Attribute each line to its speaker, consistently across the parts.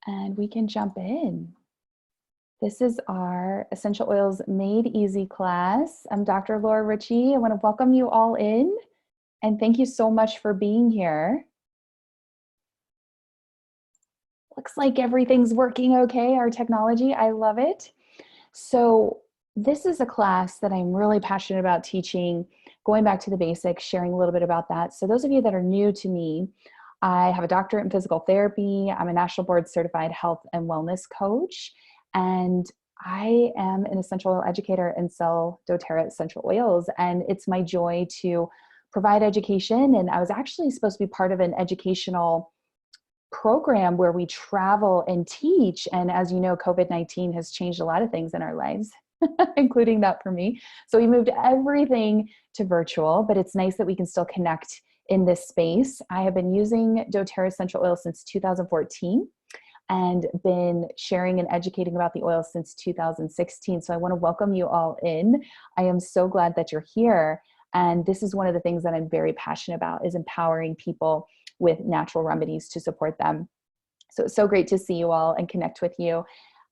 Speaker 1: and we can jump in. This is our Essential Oils Made Easy class. I'm Dr. Laura Ritchie. I want to welcome you all in, and thank you so much for being here. Looks like everything's working okay, our technology. I love it. So this is a class that I'm really passionate about teaching, going back to the basics, sharing a little bit about that. So those of you that are new to me, I have a doctorate in physical therapy. I'm a national board certified health and wellness coach, and I am an essential oil educator and sell doTERRA essential oils. And it's my joy to provide education. And I was actually supposed to be part of an educational program where we travel and teach. And as you know, COVID-19 has changed a lot of things in our lives, including that for me. So we moved everything to virtual, but it's nice that we can still connect in this space. I have been using doTERRA essential oil since 2014 and been sharing and educating about the oil since 2016. So I want to welcome you all in. I am so glad that you're here. And this is one of the things that I'm very passionate about, is empowering people with natural remedies to support them. So it's so great to see you all and connect with you.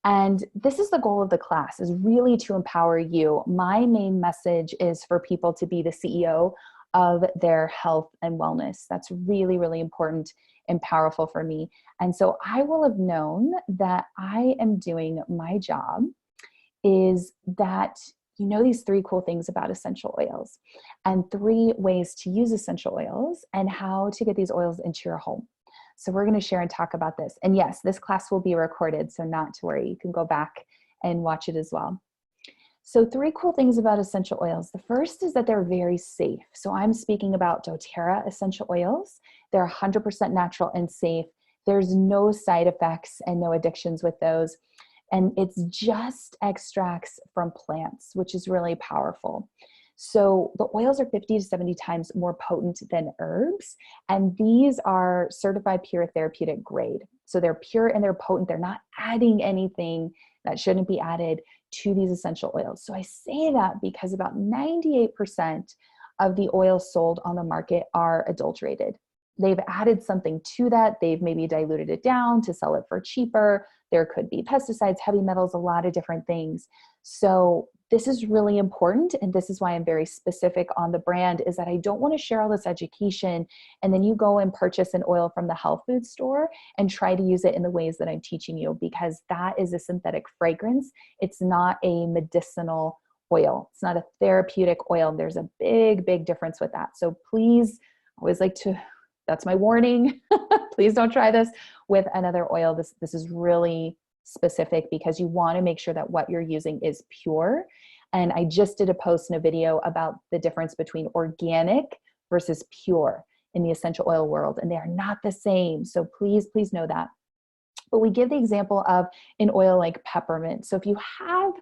Speaker 1: And this is the goal of the class, is really to empower you. My main message is for people to be the CEO of their health and wellness. That's really, really important and powerful for me. And so I will have known that I am doing my job, is that you know these 3 cool things about essential oils and 3 ways to use essential oils and how to get these oils into your home. So we're going to share and talk about this. And yes, this class will be recorded, so not to worry. You can go back and watch it as well. So 3 cool things about essential oils. The first is that they're very safe. So I'm speaking about doTERRA essential oils. They're 100% natural and safe. There's no side effects and no addictions with those. And it's just extracts from plants, which is really powerful. So the oils are 50 to 70 times more potent than herbs. And these are certified pure therapeutic grade. So they're pure and they're potent. They're not adding anything that shouldn't be added to these essential oils. So I say that because about 98% of the oils sold on the market are adulterated. They've added something to that. They've maybe diluted it down to sell it for cheaper. There could be pesticides, heavy metals, a lot of different things. So this is really important. And this is why I'm very specific on the brand, is that I don't want to share all this education and then you go and purchase an oil from the health food store and try to use it in the ways that I'm teaching you, because that is a synthetic fragrance. It's not a medicinal oil. It's not a therapeutic oil. There's a big, big difference with that. So please, I always like to, that's my warning. Please don't try this with another oil. This is really specific because you want to make sure that what you're using is pure. And I just did a post and a video about the difference between organic versus pure in the essential oil world, and they are not the same. So please, please know that. But we give the example of an oil like peppermint. So if you have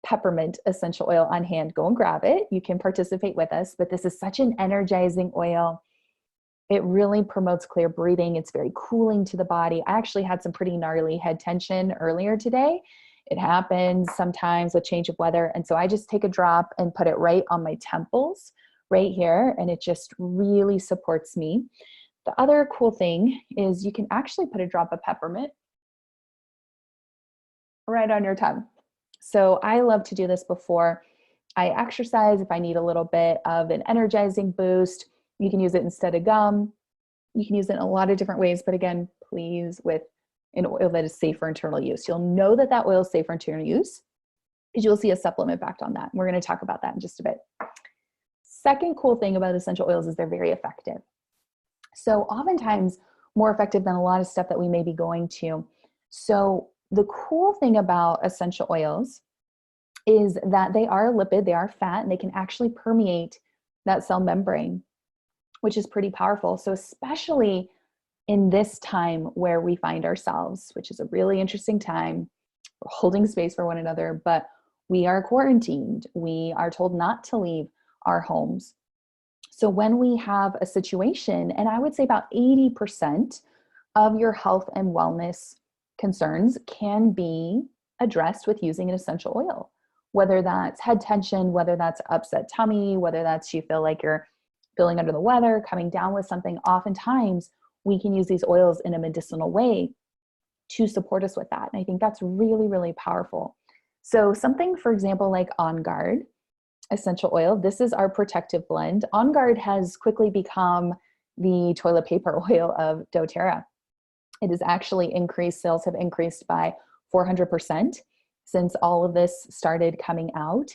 Speaker 1: peppermint essential oil on hand, go and grab it. You can participate with us, but this is such an energizing oil. It really promotes clear breathing. It's very cooling to the body. I actually had some pretty gnarly head tension earlier today. It happens sometimes with change of weather. And so I just take a drop and put it right on my temples right here. And it just really supports me. The other cool thing is you can actually put a drop of peppermint right on your tongue. So I love to do this before I exercise. If I need a little bit of an energizing boost, you can use it instead of gum. You can use it in a lot of different ways, but again, please with an oil that is safe for internal use. You'll know that that oil is safe for internal use because you'll see a supplement backed on that. We're going to talk about that in just a bit. Second cool thing about essential oils is they're very effective. So oftentimes more effective than a lot of stuff that we may be going to. So the cool thing about essential oils is that they are a lipid, they are fat, and they can actually permeate that cell membrane, which is pretty powerful. So especially in this time where we find ourselves, which is a really interesting time, we're holding space for one another, but we are quarantined. We are told not to leave our homes. So when we have a situation, and I would say about 80% of your health and wellness concerns can be addressed with using an essential oil, whether that's head tension, whether that's upset tummy, whether that's you feel like you're feeling under the weather, coming down with something. Oftentimes we can use these oils in a medicinal way to support us with that. And I think that's really, really powerful. So something, for example, like On Guard essential oil, this is our protective blend. On Guard has quickly become the toilet paper oil of doTERRA. It has actually increased, sales have increased by 400% since all of this started coming out.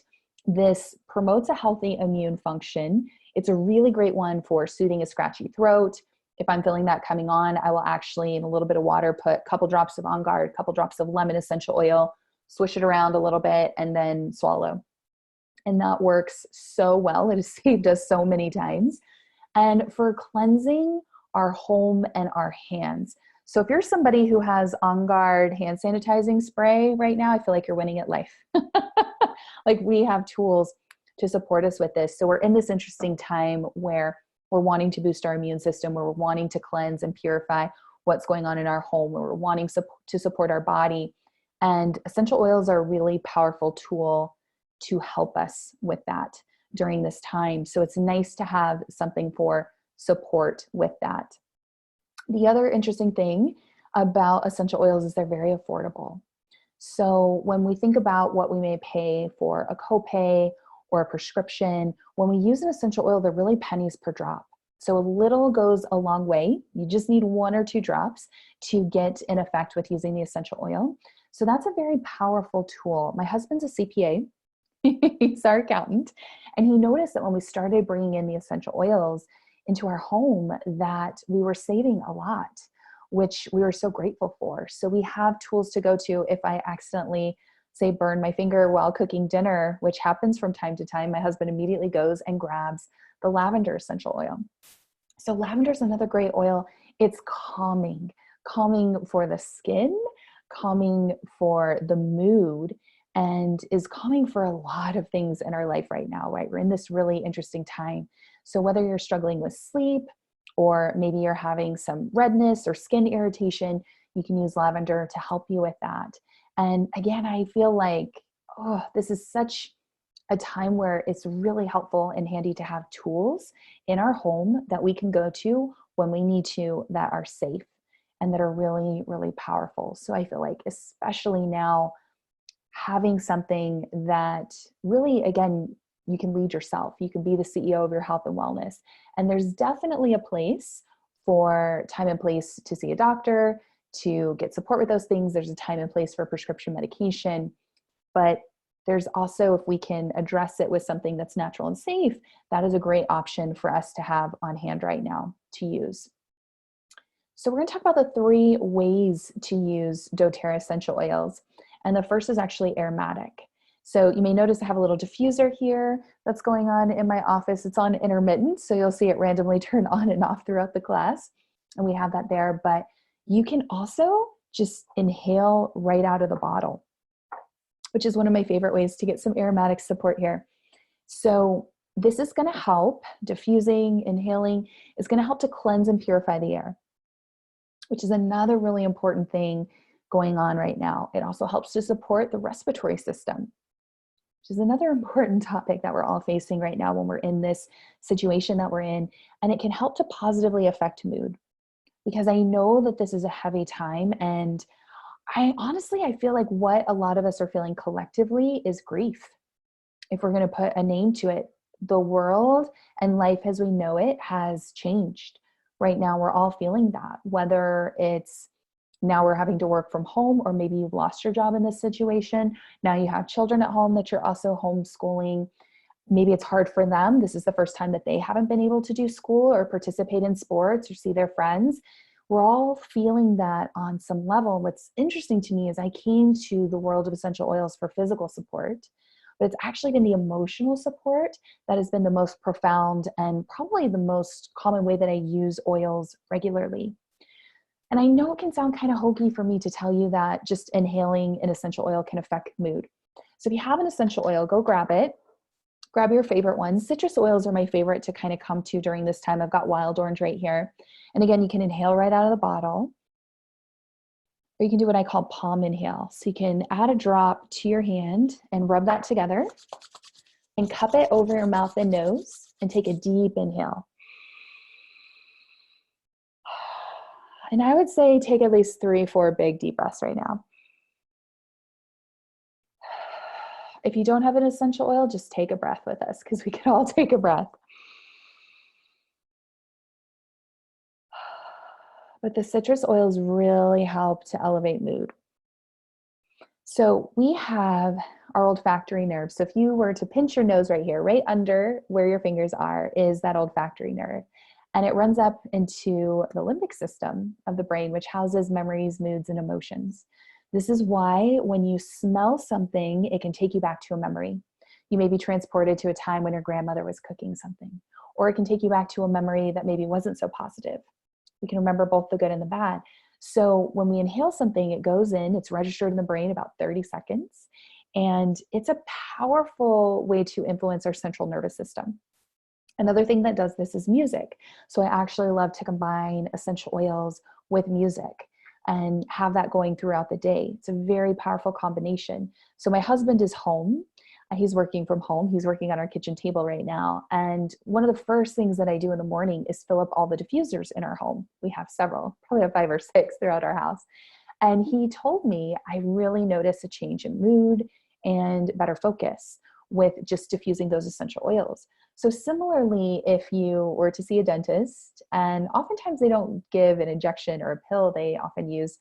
Speaker 1: This promotes a healthy immune function. It's a really great one for soothing a scratchy throat. If I'm feeling that coming on, I will actually, in a little bit of water, put a couple drops of On Guard, a couple drops of lemon essential oil, swish it around a little bit, and then swallow. And that works so well. It has saved us so many times. And for cleansing our home and our hands. So if you're somebody who has On Guard hand sanitizing spray right now, I feel like you're winning at life. Like, we have tools to support us with this. So we're in this interesting time where we're wanting to boost our immune system, where we're wanting to cleanse and purify what's going on in our home, where we're wanting to support our body. And essential oils are a really powerful tool to help us with that during this time. So it's nice to have something for support with that. The other interesting thing about essential oils is they're very affordable. So when we think about what we may pay for a copay or a prescription, when we use an essential oil, they're really pennies per drop. So a little goes a long way. You just need 1 or 2 drops to get in effect with using the essential oil. So that's a very powerful tool. My husband's a CPA. He's our accountant. And he noticed that when we started bringing in the essential oils into our home, that we were saving a lot, which we were so grateful for. So we have tools to go to if I accidentally, say, burn my finger while cooking dinner, which happens from time to time. My husband immediately goes and grabs the lavender essential oil. So lavender is another great oil. It's calming for the skin, calming for the mood, and is calming for a lot of things in our life right now, right? We're in this really interesting time. So whether you're struggling with sleep, or maybe you're having some redness or skin irritation, you can use lavender to help you with that. And again, I feel like, this is such a time where it's really helpful and handy to have tools in our home that we can go to when we need to, that are safe and that are really, really powerful. So I feel like, especially now, having something that really, again, you can lead yourself. You can be the CEO of your health and wellness. And there's definitely a place for time and place to see a doctor, to get support with those things. There's a time and place for prescription medication. But there's also, if we can address it with something that's natural and safe, that is a great option for us to have on hand right now to use. So we're going to talk about the 3 ways to use doTERRA essential oils. And the first is actually aromatic. So you may notice I have a little diffuser here that's going on in my office. It's on intermittent, so you'll see it randomly turn on and off throughout the class. And we have that there, but you can also just inhale right out of the bottle, which is one of my favorite ways to get some aromatic support here. So this is going to help, diffusing, inhaling, is going to help to cleanse and purify the air, which is another really important thing going on right now. It also helps to support the respiratory system, which is another important topic that we're all facing right now when we're in this situation that we're in. And it can help to positively affect mood, because I know that this is a heavy time. And I feel like what a lot of us are feeling collectively is grief. If we're going to put a name to it, the world and life as we know it has changed. Right now, we're all feeling that, whether it's now we're having to work from home, or maybe you've lost your job in this situation. Now you have children at home that you're also homeschooling. Maybe it's hard for them. This is the first time that they haven't been able to do school or participate in sports or see their friends. We're all feeling that on some level. What's interesting to me is I came to the world of essential oils for physical support, but it's actually been the emotional support that has been the most profound and probably the most common way that I use oils regularly. And I know it can sound kind of hokey for me to tell you that just inhaling an essential oil can affect mood. So if you have an essential oil, go grab it. Grab your favorite ones. Citrus oils are my favorite to kind of come to during this time. I've got wild orange right here. And again, you can inhale right out of the bottle, or you can do what I call palm inhale. So you can add a drop to your hand and rub that together and cup it over your mouth and nose and take a deep inhale. And I would say take at least 3, 4 big deep breaths right now. If you don't have an essential oil, just take a breath with us because we can all take a breath. But the citrus oils really help to elevate mood. So we have our olfactory nerve. So if you were to pinch your nose right here, right under where your fingers are, is that olfactory nerve. And it runs up into the limbic system of the brain, which houses memories, moods, and emotions. This is why when you smell something, it can take you back to a memory. You may be transported to a time when your grandmother was cooking something, or it can take you back to a memory that maybe wasn't so positive. We can remember both the good and the bad. So when we inhale something, it goes in, it's registered in the brain about 30 seconds. And it's a powerful way to influence our central nervous system. Another thing that does this is music. So I actually love to combine essential oils with music and have that going throughout the day. It's a very powerful combination. So my husband is home. He's working from home. He's working on our kitchen table right now. And one of the first things that I do in the morning is fill up all the diffusers in our home. We have several, probably have 5 or 6 throughout our house. And he told me I really notice a change in mood and better focus with just diffusing those essential oils. So similarly, if you were to see a dentist, and oftentimes they don't give an injection or a pill, they often use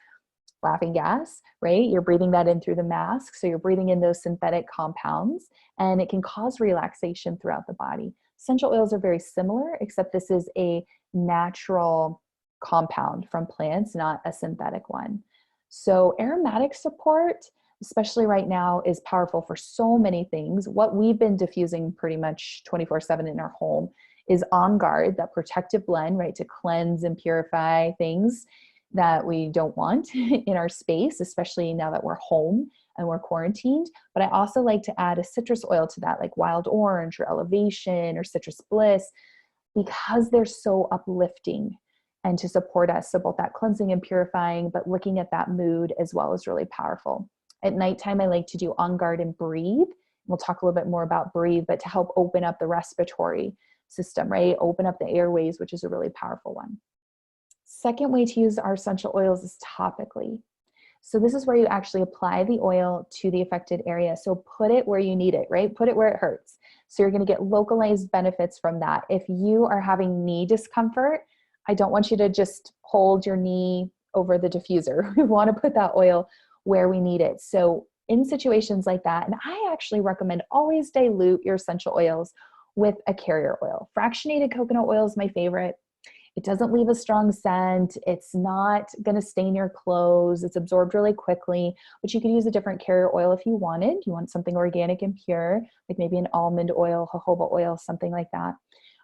Speaker 1: laughing gas, right? You're breathing that in through the mask. So you're breathing in those synthetic compounds, and it can cause relaxation throughout the body. Essential oils are very similar, except this is a natural compound from plants, not a synthetic one. So aromatic support, especially right now, is powerful for so many things. What we've been diffusing pretty much 24/7 in our home is On Guard, that protective blend, right, to cleanse and purify things that we don't want in our space, especially now that we're home and we're quarantined. But I also like to add a citrus oil to that, like wild orange or elevation or citrus bliss, because they're so uplifting and to support us. So both that cleansing and purifying, but looking at that mood as well is really powerful. At nighttime, I like to do On Guard and Breathe. We'll talk a little bit more about Breathe, but to help open up the respiratory system, right? Open up the airways, which is a really powerful one. Second way to use our essential oils is topically. So this is where you actually apply the oil to the affected area. So put it where you need it, right? Put it where it hurts. So you're going to get localized benefits from that. If you are having knee discomfort, I don't want you to just hold your knee over the diffuser. We want to put that oil where we need it. So in situations like that, and I actually recommend always dilute your essential oils with a carrier oil. Fractionated coconut oil is my favorite. It doesn't leave a strong scent. It's not going to stain your clothes. It's absorbed really quickly, but you could use a different carrier oil if you wanted. You want something organic and pure, like maybe an almond oil, jojoba oil, something like that.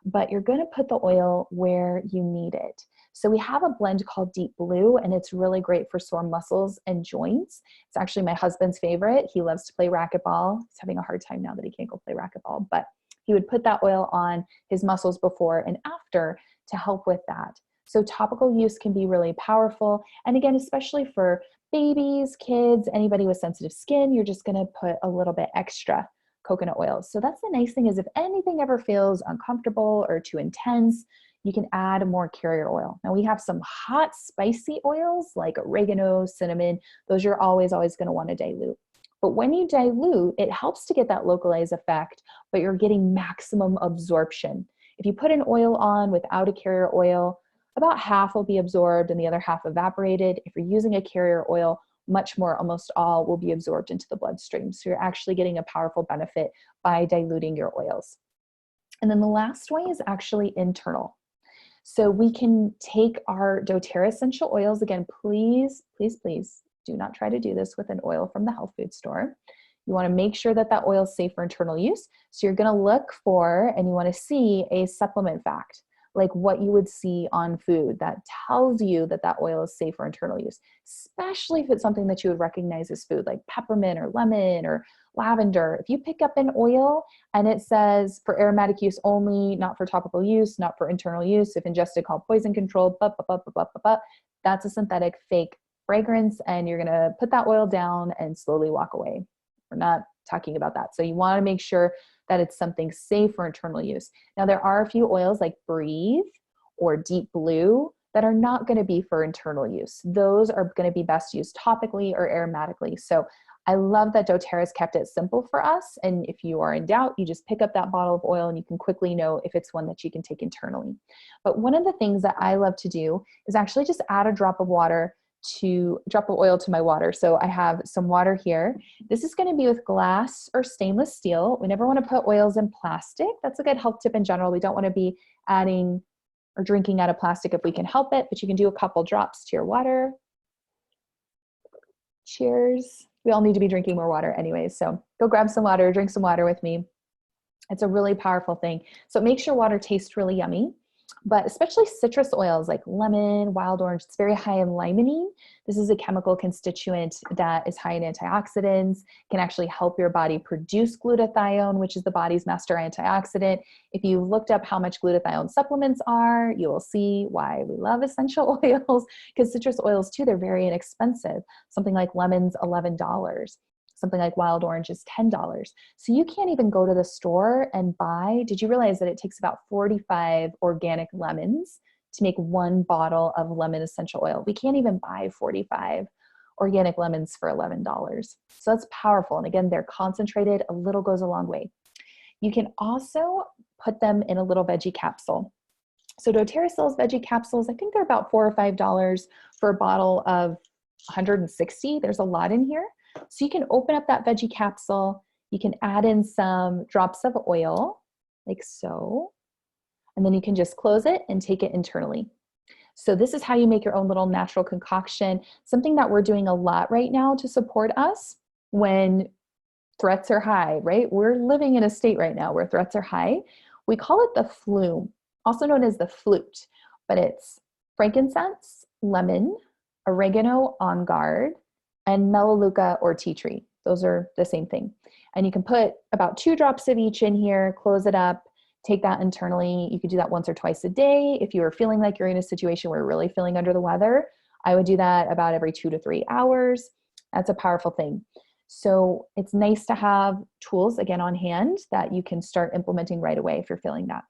Speaker 1: But you're going to put the oil where you need it. So we have a blend called Deep Blue, and it's really great for sore muscles and joints. It's actually my husband's favorite. He loves to play racquetball. He's having a hard time now that he can't go play racquetball, but he would put that oil on his muscles before and after to help with that. So topical use can be really powerful. And again, especially for babies, kids, anybody with sensitive skin, you're just going to put a little bit extra coconut oil. So that's the nice thing, is if anything ever feels uncomfortable or too intense, you can add more carrier oil. Now we have some hot, spicy oils like oregano, cinnamon. Those you're always going to want to dilute. But when you dilute, it helps to get that localized effect, but you're getting maximum absorption. If you put an oil on without a carrier oil, about half will be absorbed and the other half evaporated. If you're using a carrier oil, much more, almost all, will be absorbed into the bloodstream. So you're actually getting a powerful benefit by diluting your oils. And then the last way is actually internal. So we can take our doTERRA essential oils. Again, please, please, please do not try to do this with an oil from the health food store. You want to make sure that that oil is safe for internal use. So you're going to look for, and you want to see a supplement fact, like what you would see on food that tells you that that oil is safe for internal use, especially if it's something that you would recognize as food, like peppermint or lemon or lavender. If you pick up an oil and it says for aromatic use only, not for topical use, not for internal use, if ingested called poison controlled, that's a synthetic fake fragrance, and you're going to put that oil down and slowly walk away. We're not talking about that. So you want to make sure that it's something safe for internal use. Now there are a few oils like Breathe or Deep Blue that are not going to be for internal use. Those are going to be best used topically or aromatically. So I love that doTERRA's kept it simple for us. And if you are in doubt, you just pick up that bottle of oil and you can quickly know if it's one that you can take internally. But one of the things that I love to do is actually just add a drop of oil to my water. So I have some water here. This is going to be with glass or stainless steel. We never want to put oils in plastic. That's a good health tip in general. We don't want to be adding or drinking out of plastic if we can help it, but you can do a couple drops to your water. Cheers. We all need to be drinking more water anyways. So go grab some water, drink some water with me. It's a really powerful thing. So it makes your water taste really yummy. But especially citrus oils like lemon, wild orange, it's very high in limonene. This is a chemical constituent that is high in antioxidants, can actually help your body produce glutathione, which is the body's master antioxidant. If you looked up how much glutathione supplements are, you will see why we love essential oils, because citrus oils too, they're very inexpensive. Something like lemon's $11. Something like wild orange is $10. So you can't even go to the store and buy. Did you realize that it takes about 45 organic lemons to make one bottle of lemon essential oil? We can't even buy 45 organic lemons for $11. So that's powerful. And again, they're concentrated. A little goes a long way. You can also put them in a little veggie capsule. So doTERRA sells veggie capsules. I think they're about $4 or $5 for a bottle of 160. There's a lot in here. So you can open up that veggie capsule, you can add in some drops of oil, like so, and then you can just close it and take it internally. So this is how you make your own little natural concoction, something that we're doing a lot right now to support us when threats are high, right? We're living in a state right now where threats are high. We call it the flume, also known as the flute, but it's frankincense, lemon, oregano on guard, and melaleuca or tea tree. Those are the same thing. And you can put about 2 drops of each in here, close it up, take that internally. You could do that once or twice a day. If you are feeling like you're in a situation where you're really feeling under the weather, I would do that about every 2 to 3 hours. That's a powerful thing. So it's nice to have tools, again, on hand that you can start implementing right away if you're feeling that.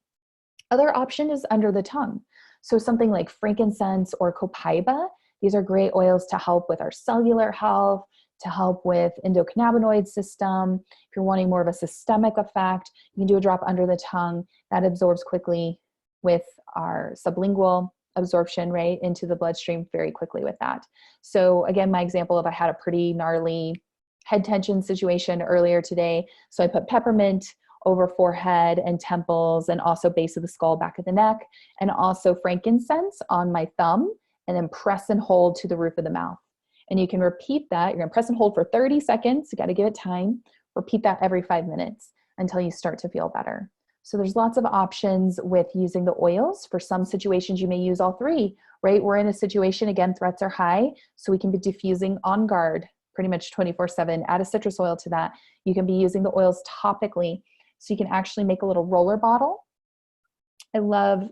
Speaker 1: Other option is under the tongue. So something like frankincense or copaiba. These are great oils to help with our cellular health, to help with endocannabinoid system. If you're wanting more of a systemic effect, you can do a drop under the tongue. That absorbs quickly with our sublingual absorption, right, into the bloodstream very quickly with that. So again, my example of I had a pretty gnarly head tension situation earlier today. So I put peppermint over forehead and temples and also base of the skull, back of the neck, and also frankincense on my thumb, and then press and hold to the roof of the mouth. And you can repeat that. You're gonna press and hold for 30 seconds. You gotta give it time. Repeat that every 5 minutes until you start to feel better. So there's lots of options with using the oils. For some situations, you may use all 3, right? We're in a situation, again, threats are high, so we can be diffusing on guard pretty much 24/7. Add a citrus oil to that. You can be using the oils topically. So you can actually make a little roller bottle. I love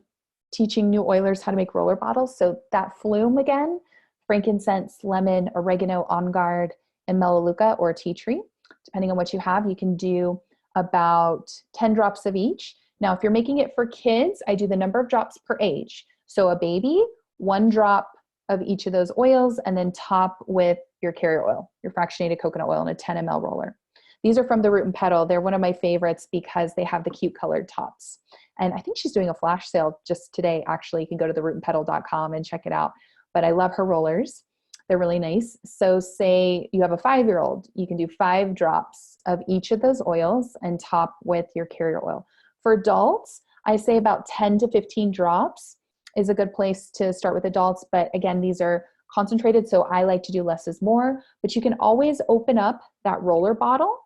Speaker 1: teaching new oilers how to make roller bottles. So that flume again, frankincense, lemon, oregano, on guard, and melaleuca or tea tree. Depending on what you have, you can do about 10 drops of each. Now, if you're making it for kids, I do the number of drops per age. So a baby, 1 drop of each of those oils, and then top with your carrier oil, your fractionated coconut oil in a 10 ml roller. These are from the Root and Petal. They're one of my favorites because they have the cute colored tops. And I think she's doing a flash sale just today. Actually, you can go to therootandpetal.com and check it out. But I love her rollers. They're really nice. So say you have a 5-year-old, you can do 5 drops of each of those oils and top with your carrier oil. For adults, I say about 10 to 15 drops is a good place to start with adults. But again, these are concentrated, so I like to do less is more. But you can always open up that roller bottle.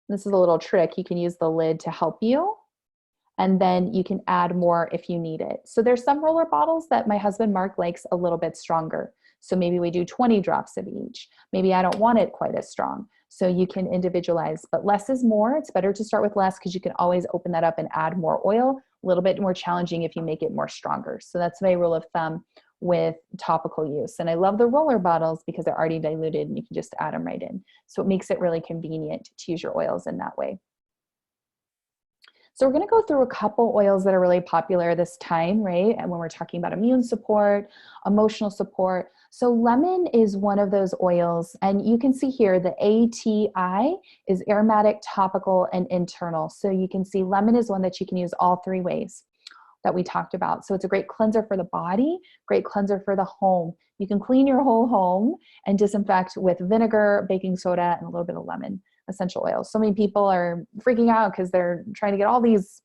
Speaker 1: This is a little trick. You can use the lid to help you, and then you can add more if you need it. So there's some roller bottles that my husband Mark likes a little bit stronger. So maybe we do 20 drops of each. Maybe I don't want it quite as strong. So you can individualize, but less is more. It's better to start with less because you can always open that up and add more oil. A little bit more challenging if you make it more stronger. So that's my rule of thumb with topical use. And I love the roller bottles because they're already diluted and you can just add them right in. So it makes it really convenient to use your oils in that way. So we're going to go through a couple oils that are really popular this time, right? And when we're talking about immune support, emotional support. So lemon is one of those oils. And you can see here the ATI is aromatic, topical, and internal. So you can see lemon is one that you can use all three ways that we talked about. So it's a great cleanser for the body, great cleanser for the home. You can clean your whole home and disinfect with vinegar, baking soda, and a little bit of lemon essential oils. So many people are freaking out because they're trying to get all these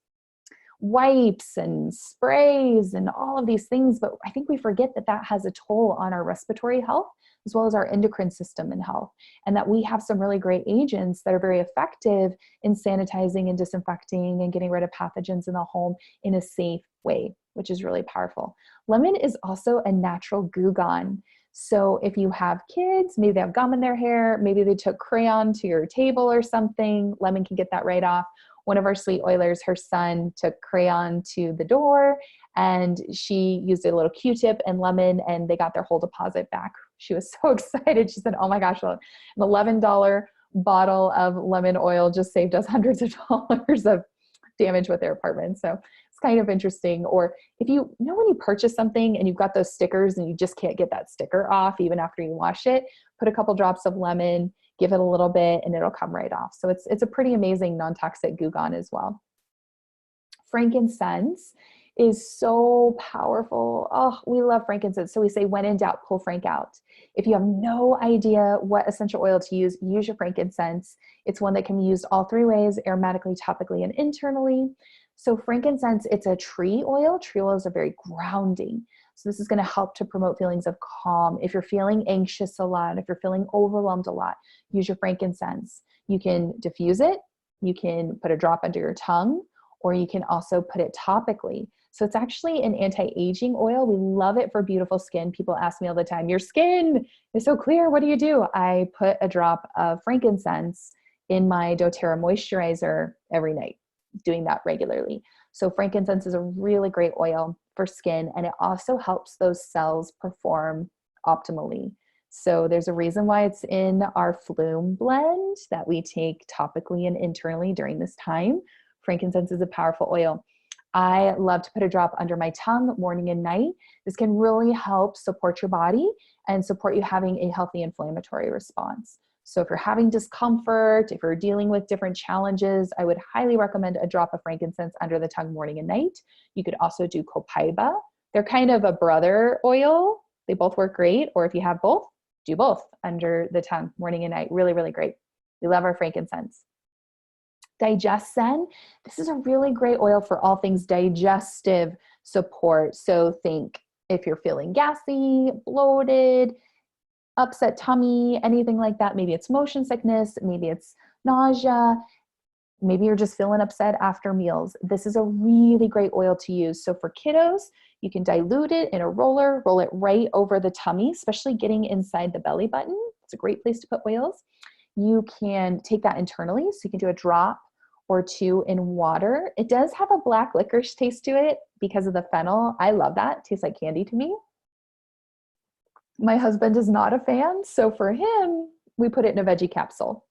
Speaker 1: wipes and sprays and all of these things, but I think we forget that that has a toll on our respiratory health as well as our endocrine system and health, and that we have some really great agents that are very effective in sanitizing and disinfecting and getting rid of pathogens in the home in a safe way, which is really powerful. Lemon is also a natural goo gone. So if you have kids, maybe they have gum in their hair, maybe they took crayon to your table or something, lemon can get that right off. One of our sweet oilers, her son took crayon to the door and she used a little Q-tip and lemon and they got their whole deposit back. She was so excited. She said, oh my gosh, an $11 bottle of lemon oil just saved us hundreds of dollars of damage with their apartment. So it's kind of interesting. Or if you know, when you purchase something and you've got those stickers and you just can't get that sticker off even after you wash it, put a couple drops of lemon, give it a little bit, and it'll come right off. So it's a pretty amazing non-toxic goo gone as well. Frankincense is so powerful. Oh, we love frankincense. So we say, when in doubt, pull frank out. If you have no idea what essential oil to use your frankincense. It's one that can be used all three ways, aromatically, topically, and internally. So frankincense, it's a tree oil. Tree oils are very grounding. So this is going to help to promote feelings of calm. If you're feeling anxious a lot, if you're feeling overwhelmed a lot, use your frankincense. You can diffuse it. You can put a drop under your tongue, or you can also put it topically. So it's actually an anti-aging oil. We love it for beautiful skin. People ask me all the time, your skin is so clear. What do? I put a drop of frankincense in my doTERRA moisturizer every night, doing that regularly. So frankincense is a really great oil for skin, and it also helps those cells perform optimally. So there's a reason why it's in our Flume blend that we take topically and internally during this time. Frankincense is a powerful oil. I love to put a drop under my tongue morning and night. This can really help support your body and support you having a healthy inflammatory response. So if you're having discomfort, if you're dealing with different challenges, I would highly recommend a drop of frankincense under the tongue morning and night. You could also do copaiba. They're kind of a brother oil. They both work great. Or if you have both, do both under the tongue morning and night. Really, really great. We love our frankincense. Digescen. This is a really great oil for all things digestive support. So think if you're feeling gassy, bloated, upset tummy, anything like that. Maybe it's motion sickness, maybe it's nausea, maybe you're just feeling upset after meals. This is a really great oil to use. So for kiddos, you can dilute it in a roller, roll it right over the tummy, especially getting inside the belly button. It's a great place to put oils. You can take that internally, so you can do a drop or two in water. It does have a black licorice taste to it because of the fennel. I love that. It tastes like candy to me. My husband is not a fan, so for him, we put it in a veggie capsule.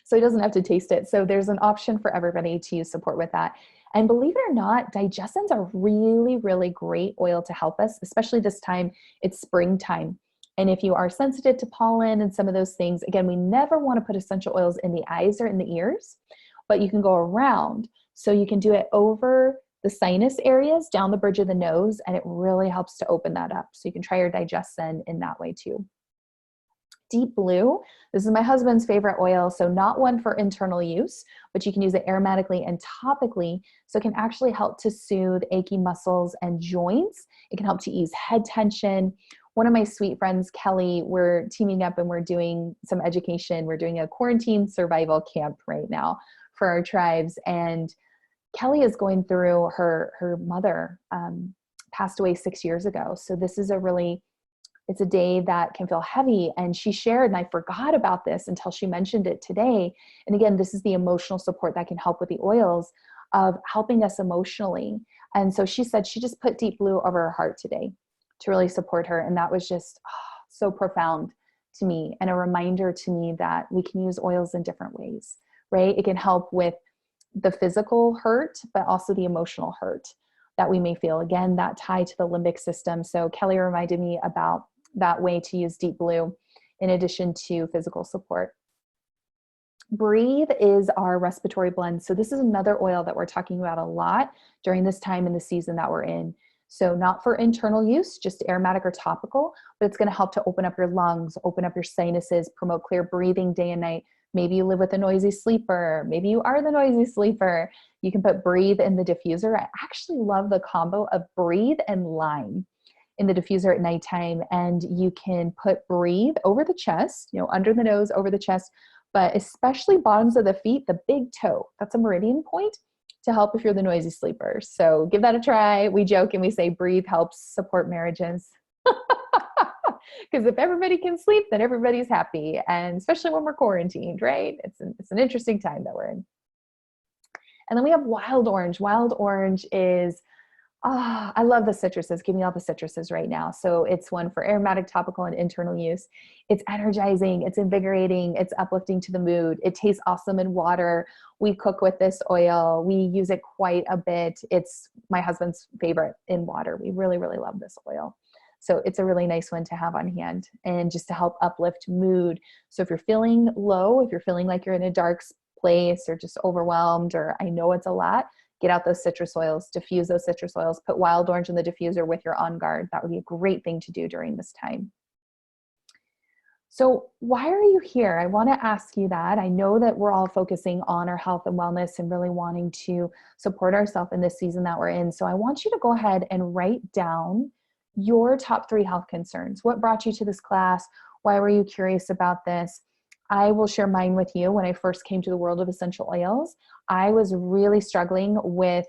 Speaker 1: So he doesn't have to taste it. So there's an option for everybody to use support with that. And believe it or not, digestions are really, really great oil to help us, especially this time. It's springtime. And if you are sensitive to pollen and some of those things, again, we never want to put essential oils in the eyes or in the ears, but you can go around. So you can do it over the sinus areas, down the bridge of the nose, and it really helps to open that up. So you can try your Digescen in that way too. Deep Blue, this is my husband's favorite oil, so not one for internal use, but you can use it aromatically and topically, so it can actually help to soothe achy muscles and joints. It can help to ease head tension. One of my sweet friends, Kelly, we're teaming up and we're doing some education. We're doing a quarantine survival camp right now for our tribes, and Kelly is going through her mother passed away 6 years ago. So this is it's a day that can feel heavy. And she shared, and I forgot about this until she mentioned it today. And again, this is the emotional support that can help with the oils of helping us emotionally. And so she said she just put Deep Blue over her heart today to really support her. And that was just so profound to me, and a reminder to me that we can use oils in different ways, right? It can help with the physical hurt, but also the emotional hurt that we may feel. Again, that tie to the limbic system. So Kelly reminded me about that way to use deep blue in addition to physical support. Breathe is our respiratory blend. So this is another oil that we're talking about a lot during this time in the season that we're in. So not for internal use, just aromatic or topical, but it's going to help to open up your lungs, open up your sinuses, promote clear breathing day and night. Maybe you live with a noisy sleeper. Maybe you are the noisy sleeper. You can put Breathe in the diffuser. I actually love the combo of Breathe and Lime in the diffuser at nighttime. And you can put Breathe over the chest, under the nose, over the chest, but especially bottoms of the feet, the big toe. That's a meridian point to help if you're the noisy sleeper. So give that a try. We joke and we say Breathe helps support marriages. Because if everybody can sleep, then everybody's happy. And especially when we're quarantined, right? It's an interesting time that we're in. And then we have wild orange. Wild orange is, I love the citruses. Give me all the citruses right now. So it's one for aromatic, topical, and internal use. It's energizing, it's invigorating, it's uplifting to the mood. It tastes awesome in water. We cook with this oil. We use it quite a bit. It's my husband's favorite in water. We really, really love this oil. So it's a really nice one to have on hand and just to help uplift mood. So if you're feeling low, if you're feeling like you're in a dark place or just overwhelmed, or I know it's a lot, get out those citrus oils, diffuse those citrus oils, put wild orange in the diffuser with your On Guard. That would be a great thing to do during this time. So why are you here? I want to ask you that. I know that we're all focusing on our health and wellness and really wanting to support ourselves in this season that we're in. So I want you to go ahead and write down your top 3 health concerns. What brought you to this class? Why were you curious about this? I will share mine with you. When I first came to the world of essential oils, I was really struggling with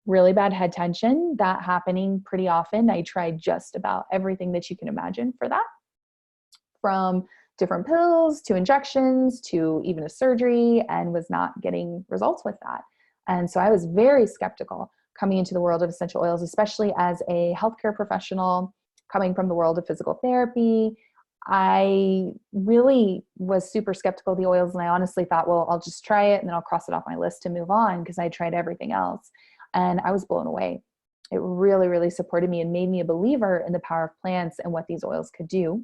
Speaker 1: really bad head tension, that happening pretty often. I tried just about everything that you can imagine for that, from different pills to injections to even a surgery, and was not getting results with that. And so I was very skeptical coming into the world of essential oils, especially as a healthcare professional coming from the world of physical therapy. I really was super skeptical of the oils, and I honestly thought, well, I'll just try it and then I'll cross it off my list to move on, because I tried everything else. And I was blown away. It really, really supported me and made me a believer in the power of plants and what these oils could do.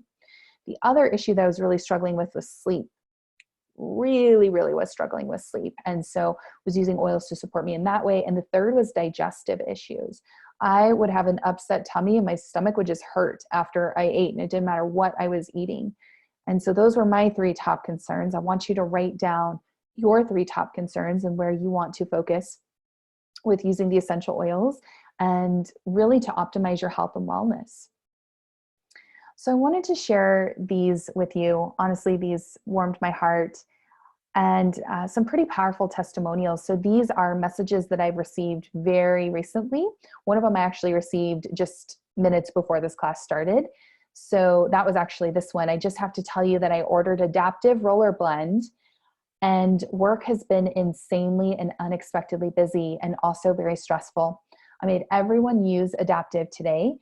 Speaker 1: The other issue that I was really struggling with was sleep. Really, really was struggling with sleep. And so was using oils to support me in that way. And the third was digestive issues. I would have an upset tummy and my stomach would just hurt after I ate, and it didn't matter what I was eating. And so those were my 3 top concerns. I want you to write down your 3 top concerns and where you want to focus with using the essential oils, and really to optimize your health and wellness. So I wanted to share these with you. Honestly, these warmed my heart, and some pretty powerful testimonials. So these are messages that I've received very recently. One of them I actually received just minutes before this class started. So that was actually this one. I just have to tell you that I ordered Adaptive Roller Blend, and work has been insanely and unexpectedly busy and also very stressful. I made everyone use Adaptive today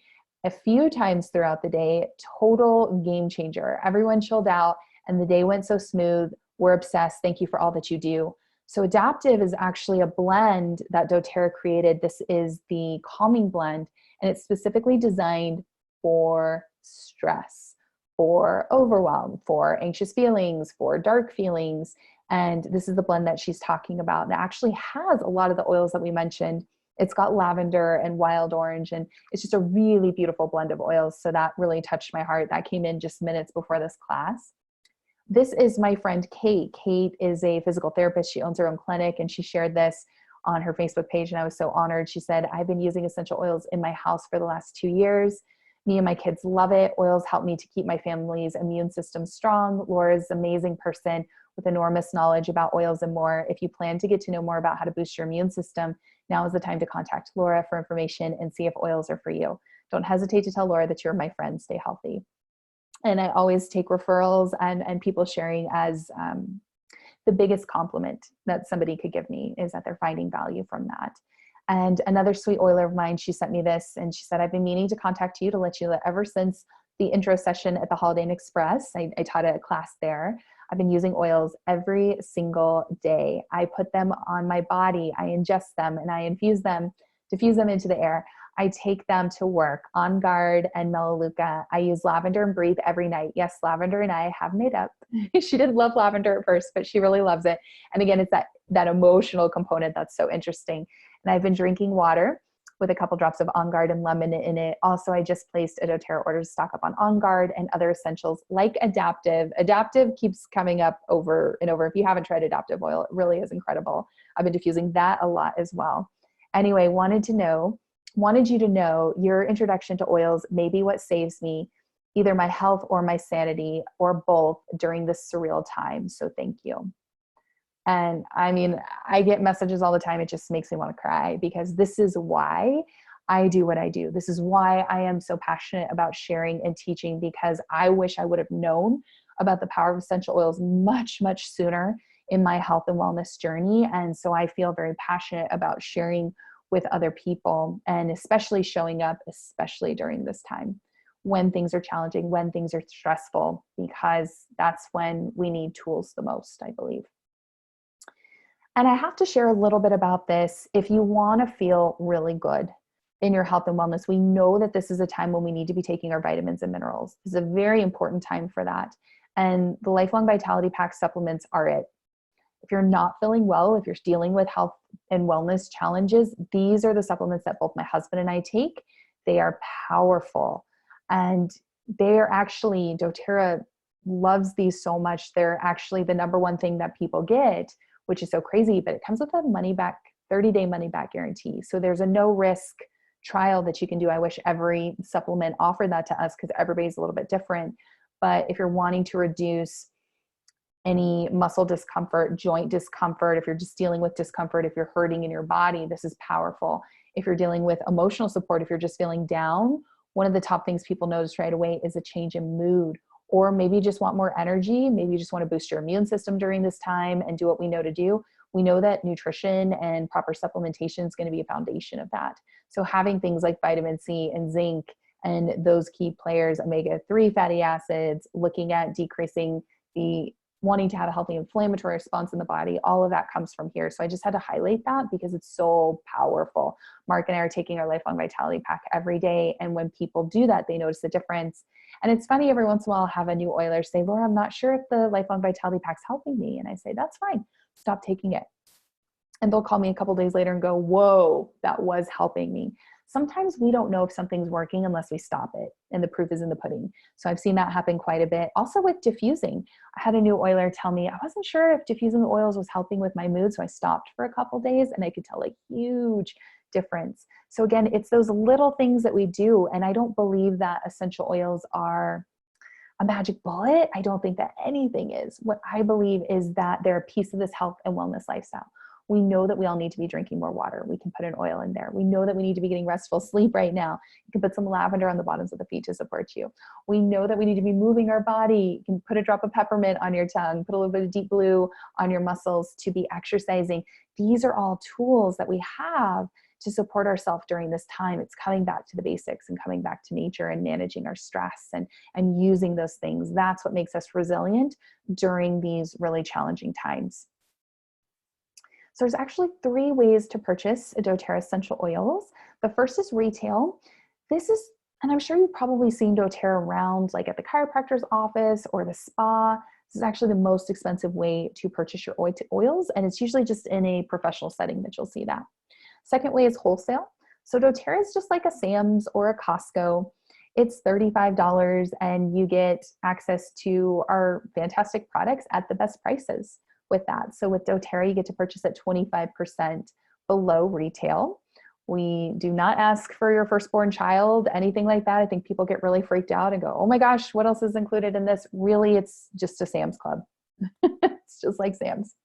Speaker 1: a few times throughout the day. Total game changer. Everyone chilled out and the day went so smooth. We're obsessed. Thank you for all that you do. So Adaptive is actually a blend that doTERRA created. This is the calming blend, and it's specifically designed for stress, for overwhelm, for anxious feelings, for dark feelings. And this is the blend that she's talking about. And it actually has a lot of the oils that we mentioned. It's got lavender and wild orange, and it's just a really beautiful blend of oils. So that really touched my heart. That came in just minutes before this class. This is my friend Kate. Kate is a physical therapist. She owns her own clinic, and she shared this on her Facebook page, and I was so honored. She said, I've been using essential oils in my house for the last 2 years. Me and my kids love it. Oils help me to keep my family's immune system strong. Laura's an amazing person with enormous knowledge about oils and more. If you plan to get to know more about how to boost your immune system, now is the time to contact Laura for information and see if oils are for you. Don't hesitate to tell Laura that you're my friend. Stay healthy. And I always take referrals and people sharing as the biggest compliment that somebody could give me is that they're finding value from that. And another sweet oiler of mine, she sent me this and she said, I've been meaning to contact you to let you know that ever since the intro session at the Holiday Inn Express. I taught a class there. I've been using oils every single day. I put them on my body, I ingest them, and I infuse them, diffuse them into the air. I take them to work, On Guard and Melaleuca. I use lavender and breathe every night. Yes, lavender and I have made up. She didn't love lavender at first, but she really loves it. And again, it's that emotional component that's so interesting. And I've been drinking water with a couple drops of On Guard and lemon in it. Also, I just placed a doTERRA order to stock up on On Guard and other essentials like Adaptive. Adaptive keeps coming up over and over. If you haven't tried Adaptive oil, it really is incredible. I've been diffusing that a lot as well. Anyway, wanted you to know your introduction to oils may be what saves me, either my health or my sanity, or both during this surreal time. So thank you. And I mean, I get messages all the time. It just makes me want to cry, because this is why I do what I do. This is why I am so passionate about sharing and teaching, because I wish I would have known about the power of essential oils much, much sooner in my health and wellness journey. And so I feel very passionate about sharing with other people, and especially showing up, especially during this time when things are challenging, when things are stressful, because that's when we need tools the most, I believe. And I have to share a little bit about this. If you want to feel really good in your health and wellness, we know that this is a time when we need to be taking our vitamins and minerals. This is a very important time for that. And the Lifelong Vitality Pack supplements are it. If you're not feeling well, if you're dealing with health and wellness challenges, these are the supplements that both my husband and I take. They are powerful. And they are actually, doTERRA loves these so much. They're actually the number one thing that people get, which is so crazy, but it comes with a money back, 30-day money back guarantee. So there's a no risk trial that you can do. I wish every supplement offered that to us, because everybody's a little bit different. But if you're wanting to reduce any muscle discomfort, joint discomfort, if you're just dealing with discomfort, if you're hurting in your body, this is powerful. If you're dealing with emotional support, if you're just feeling down, one of the top things people notice right away is a change in mood. Or maybe you just want more energy. Maybe you just want to boost your immune system during this time and do what we know to do. We know that nutrition and proper supplementation is going to be a foundation of that. So having things like vitamin C and zinc and those key players, omega-3 fatty acids, looking at decreasing the wanting to have a healthy inflammatory response in the body, all of that comes from here. So I just had to highlight that because it's so powerful. Mark and I are taking our Lifelong Vitality Pack every day. And when people do that, they notice the difference. And it's funny, every once in a while, I'll have a new oiler say, Laura, I'm not sure if the Lifelong Vitality Pack's helping me. And I say, that's fine. Stop taking it. And they'll call me a couple days later and go, whoa, that was helping me. Sometimes we don't know if something's working unless we stop it, and the proof is in the pudding. So I've seen that happen quite a bit. Also with diffusing, I had a new oiler tell me I wasn't sure if diffusing the oils was helping with my mood. So I stopped for a couple days and I could tell a huge difference. So again, it's those little things that we do. And I don't believe that essential oils are a magic bullet. I don't think that anything is. What I believe is that they're a piece of this health and wellness lifestyle. We know that we all need to be drinking more water. We can put an oil in there. We know that we need to be getting restful sleep right now. You can put some lavender on the bottoms of the feet to support you. We know that we need to be moving our body. You can put a drop of peppermint on your tongue, put a little bit of deep blue on your muscles to be exercising. These are all tools that we have to support ourselves during this time. It's coming back to the basics and coming back to nature and managing our stress and using those things. That's what makes us resilient during these really challenging times. So there's actually 3 ways to purchase doTERRA essential oils. The first is retail. This is, and I'm sure you've probably seen doTERRA around like at the chiropractor's office or the spa. This is actually the most expensive way to purchase your oils, and it's usually just in a professional setting that you'll see that. Second way is wholesale. So doTERRA is just like a Sam's or a Costco. It's $35 and you get access to our fantastic products at the best prices with that. So with doTERRA, you get to purchase at 25% below retail. We do not ask for your firstborn child, anything like that. I think people get really freaked out and go, oh my gosh, what else is included in this? Really, it's just a Sam's Club. It's just like Sam's.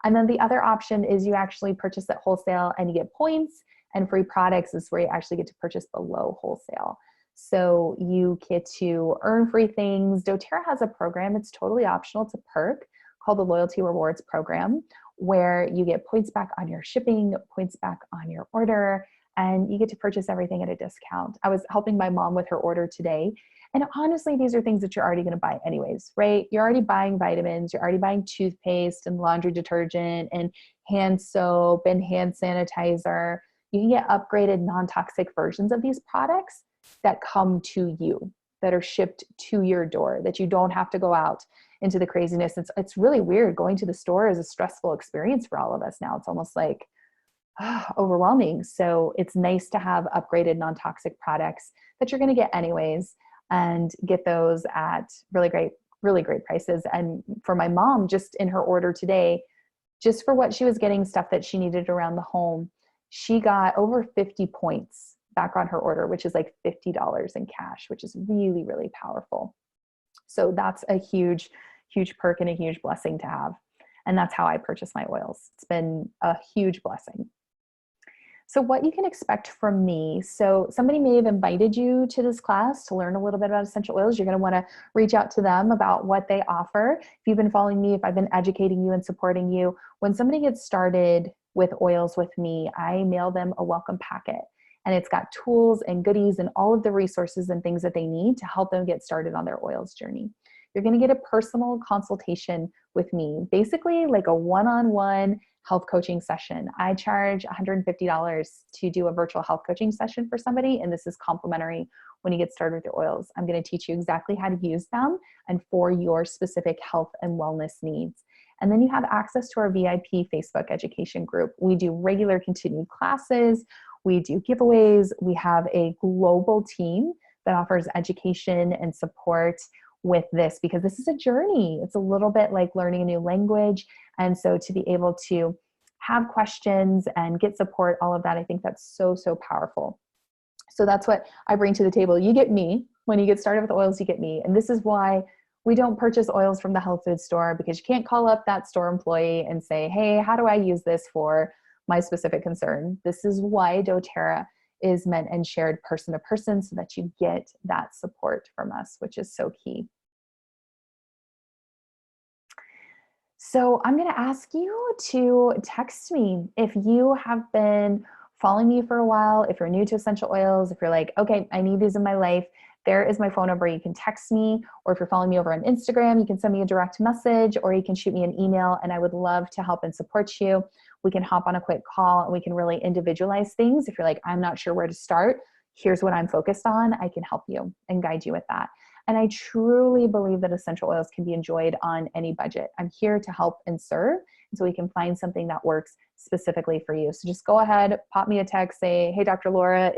Speaker 1: And then the other option is you actually purchase at wholesale and you get points, and free products is where you actually get to purchase below wholesale. So you get to earn free things. doTERRA has a program, it's totally optional, it's a perk called the Loyalty Rewards Program, where you get points back on your shipping, points back on your order, and you get to purchase everything at a discount. I was helping my mom with her order today. And honestly, these are things that you're already going to buy anyways, right? You're already buying vitamins, you're already buying toothpaste and laundry detergent and hand soap and hand sanitizer. You can get upgraded non-toxic versions of these products that come to you, that are shipped to your door, that you don't have to go out into the craziness. It's really weird. Going to the store is a stressful experience for all of us now. It's almost like overwhelming. So it's nice to have upgraded non-toxic products that you're going to get anyways, and get those at really great prices. And for my mom, just in her order today, just for what she was getting, stuff that she needed around the home, she got over 50 points back on her order, which is like $50 in cash, which is really, really powerful. So that's a huge, huge perk and a huge blessing to have. And that's how I purchase my oils. It's been a huge blessing. So what you can expect from me. So somebody may have invited you to this class to learn a little bit about essential oils. You're going to want to reach out to them about what they offer. If you've been following me, if I've been educating you and supporting you, when somebody gets started with oils with me, I mail them a welcome packet. And it's got tools and goodies and all of the resources and things that they need to help them get started on their oils journey. You're going to get a personal consultation with me, basically like a one-on-one health coaching session. I charge $150 to do a virtual health coaching session for somebody, and this is complimentary when you get started with your oils. I'm going to teach you exactly how to use them and for your specific health and wellness needs. And then you have access to our VIP Facebook education group. We do regular continued classes. We do giveaways. We have a global team that offers education and support with this, because this is a journey. It's a little bit like learning a new language. And so to be able to have questions and get support, all of that, I think that's so, so powerful. So that's what I bring to the table. You get me. When you get started with oils, you get me. And this is why we don't purchase oils from the health food store, because you can't call up that store employee and say, hey, how do I use this for my specific concern? This is why doTERRA is meant and shared person to person, so that you get that support from us, which is so key. So I'm going to ask you to text me if you have been following me for a while, if you're new to essential oils, if you're like, okay, I need these in my life, there is my phone number. You can text me, or if you're following me over on Instagram, you can send me a direct message, or you can shoot me an email, and I would love to help and support you. We can hop on a quick call and we can really individualize things. If you're like, I'm not sure where to start, here's what I'm focused on, I can help you and guide you with that. And I truly believe that essential oils can be enjoyed on any budget. I'm here to help and serve, and so we can find something that works specifically for you. So just go ahead, pop me a text, say, hey, Dr. Laura,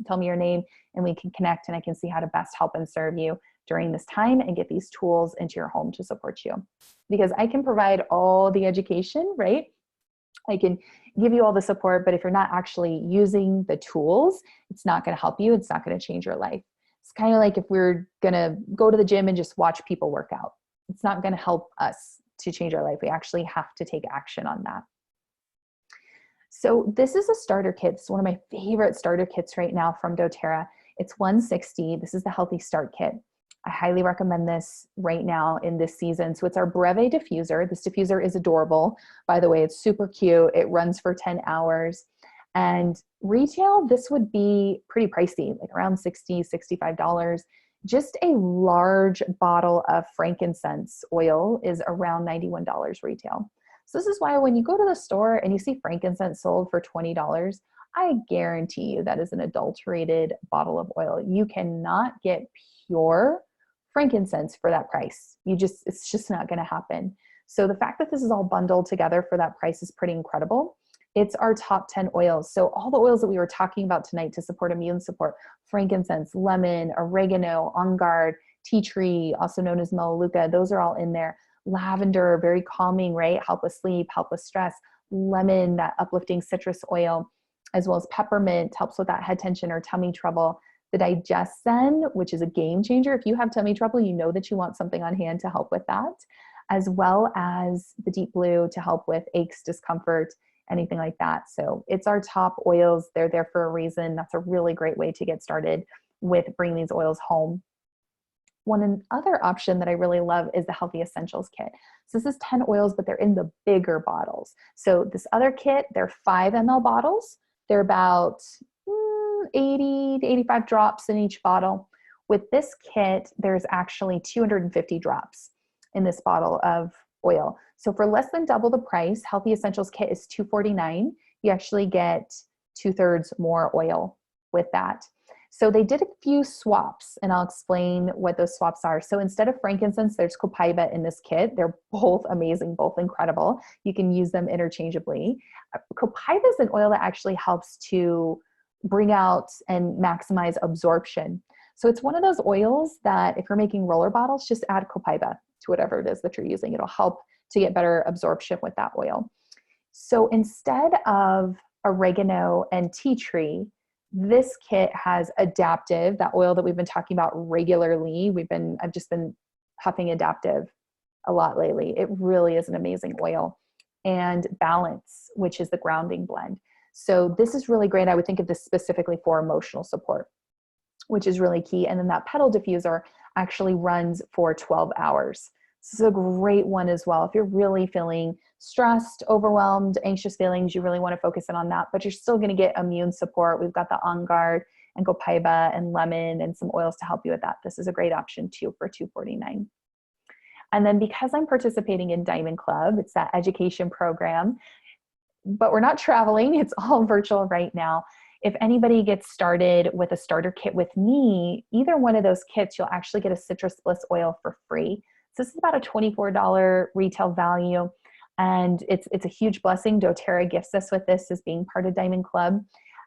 Speaker 1: tell me your name, and we can connect, and I can see how to best help and serve you during this time and get these tools into your home to support you. Because I can provide all the education, right? I can give you all the support, but if you're not actually using the tools, it's not going to help you. It's not going to change your life. It's kind of like if we're going to go to the gym and just watch people work out. It's not going to help us to change our life. We actually have to take action on that. So this is a starter kit. It's one of my favorite starter kits right now from doTERRA. It's $160. This is the Healthy Start Kit. I highly recommend this right now in this season. So it's our Breve diffuser. This diffuser is adorable. By the way, it's super cute. It runs for 10 hours. And retail, this would be pretty pricey, like around $60, $65. Just a large bottle of frankincense oil is around $91 retail. So this is why when you go to the store and you see frankincense sold for $20, I guarantee you that is an adulterated bottle of oil. You cannot get pure frankincense for that price. It's just not going to happen. So the fact that this is all bundled together for that price is pretty incredible. It's our top 10 oils. So all the oils that we were talking about tonight to support immune support, frankincense, lemon, oregano, on guard, tea tree, also known as melaleuca, those are all in there. Lavender, very calming, right? Help with sleep, help with stress. Lemon, that uplifting citrus oil, as well as peppermint, helps with that head tension or tummy trouble. The Digestion, which is a game changer. If you have tummy trouble, you know that you want something on hand to help with that, as well as the Deep Blue to help with aches, discomfort, anything like that. So it's our top oils. They're there for a reason. That's a really great way to get started with bringing these oils home. One other option that I really love is the Healthy Essentials Kit. So this is 10 oils, but they're in the bigger bottles. So this other kit, they're 5 ml bottles. They're about 80 to 85 drops in each bottle. With this kit, there's actually 250 drops in this bottle of oil. So for less than double the price, Healthy Essentials kit is $249. You actually get 2/3 more oil with that. So they did a few swaps, and I'll explain what those swaps are. So instead of frankincense, there's copaiba in this kit. They're both amazing, both incredible. You can use them interchangeably. Copaiba is an oil that actually helps to bring out and maximize absorption. So it's one of those oils that if you're making roller bottles, just add copaiba to whatever it is that you're using. It'll help to get better absorption with that oil. So instead of oregano and tea tree, this kit has adaptive, that oil that we've been talking about regularly. I've just been huffing adaptive a lot lately. It really is an amazing oil. And balance, which is the grounding blend. So this is really great. I would think of this specifically for emotional support, which is really key. And then that petal diffuser actually runs for 12 hours. This is a great one as well. If you're really feeling stressed, overwhelmed, anxious feelings, you really want to focus in on that, but you're still going to get immune support. We've got the On Guard and copaiba and lemon and some oils to help you with that. This is a great option too for $249. And then because I'm participating in Diamond Club, it's that education program, but we're not traveling. It's all virtual right now. If anybody gets started with a starter kit with me, either one of those kits, you'll actually get a Citrus Bliss oil for free. So this is about a $24 retail value. And it's a huge blessing. doTERRA gifts us with this as being part of Diamond Club.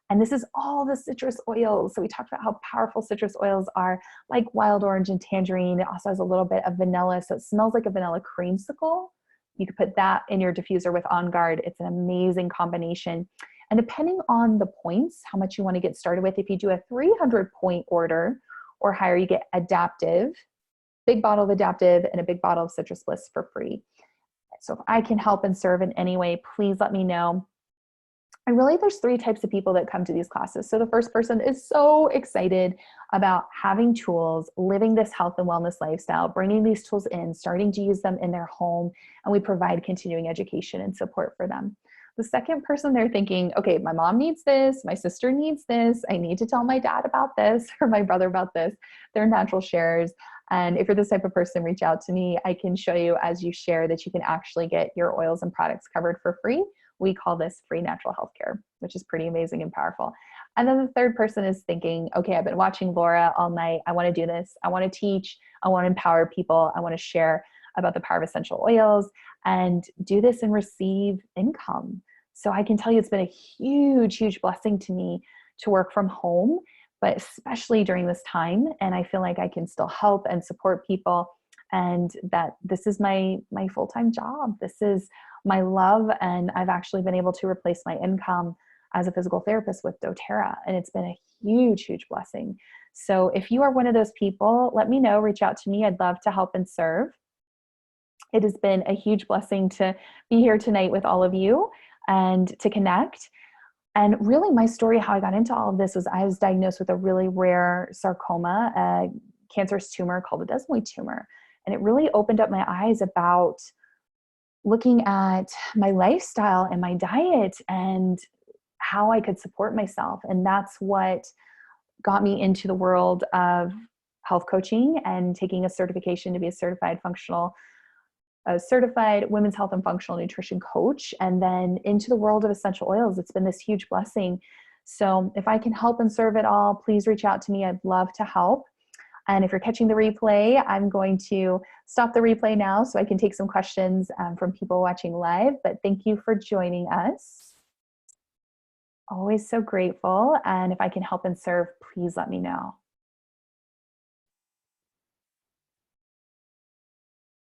Speaker 1: And this is all the citrus oils. So we talked about how powerful citrus oils are, like wild orange and tangerine. It also has a little bit of vanilla. So it smells like a vanilla creamsicle. You could put that in your diffuser with On Guard. It's an amazing combination. And depending on the points, how much you want to get started with, if you do a 300 point order or higher, you get adaptive, big bottle of adaptive and a big bottle of Citrus Bliss for free. So if I can help and serve in any way, please let me know. And really, there's 3 types of people that come to these classes. So the first person is so excited about having tools, living this health and wellness lifestyle, bringing these tools in, starting to use them in their home, and we provide continuing education and support for them. The second person, they're thinking, okay, my mom needs this, my sister needs this, I need to tell my dad about this or my brother about this. They're natural sharers. And if you're this type of person, reach out to me. I can show you as you share that you can actually get your oils and products covered for free. We call this free natural healthcare, which is pretty amazing and powerful. And then the third person is thinking, okay, I've been watching Laura all night. I want to do this. I want to teach. I want to empower people. I want to share about the power of essential oils and do this and receive income. So I can tell you it's been a huge, huge blessing to me to work from home, but especially during this time. And I feel like I can still help and support people, and that this is my full-time job. This is my love. And I've actually been able to replace my income as a physical therapist with doTERRA. And it's been a huge, huge blessing. So if you are one of those people, let me know, reach out to me. I'd love to help and serve. It has been a huge blessing to be here tonight with all of you and to connect. And really my story, how I got into all of this, was I was diagnosed with a really rare sarcoma, a cancerous tumor called a desmoid tumor. And it really opened up my eyes about looking at my lifestyle and my diet and how I could support myself. And that's what got me into the world of health coaching and taking a certification to be a certified women's health and functional nutrition coach, and then into the world of essential oils. It's been this huge blessing. So if I can help and serve at all, please reach out to me. I'd love to help. And if you're catching the replay, I'm going to stop the replay now so I can take some questions from people watching live. But thank you for joining us. Always so grateful. And if I can help and serve, please let me know.